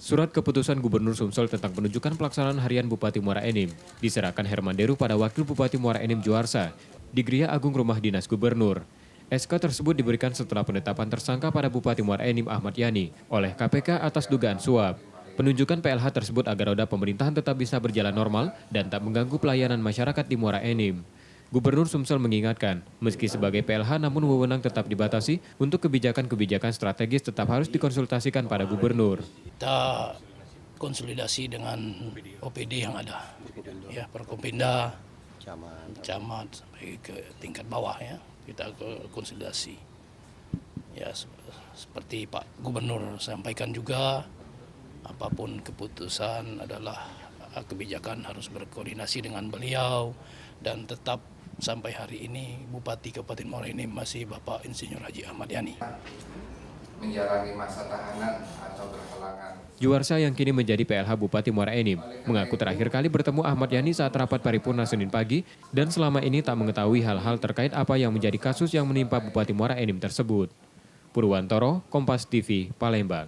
Surat keputusan Gubernur Sumsel tentang penunjukan pelaksanaan harian Bupati Muara Enim diserahkan Herman Deru pada Wakil Bupati Muara Enim Juarsa di Gria Agung Rumah Dinas Gubernur. SK tersebut diberikan setelah penetapan tersangka pada Bupati Muara Enim Ahmad Yani oleh KPK atas dugaan suap. Penunjukan PLH tersebut agar roda pemerintahan tetap bisa berjalan normal dan tak mengganggu pelayanan masyarakat di Muara Enim. Gubernur Sumsel mengingatkan, meski sebagai PLH namun wewenang tetap dibatasi untuk kebijakan-kebijakan strategis tetap harus dikonsultasikan pada gubernur. Kita konsolidasi dengan OPD yang ada, ya Perkopimda, camat sampai ke tingkat bawah ya, kita konsolidasi. Ya seperti Pak Gubernur sampaikan juga, apapun keputusan adalah kebijakan harus berkoordinasi dengan beliau dan tetap sampai hari ini Bupati Kabupaten Muara Enim masih Bapak Insinyur Haji Ahmad Yani. Menjalani masa tahanan atau berhalangan. Juarsa yang kini menjadi PLH Bupati Muara Enim mengaku terakhir kali bertemu Ahmad Yani saat rapat paripurna Senin pagi dan selama ini tak mengetahui hal-hal terkait apa yang menjadi kasus yang menimpa Bupati Muara Enim tersebut. Purwantoro, Kompas TV, Palembang.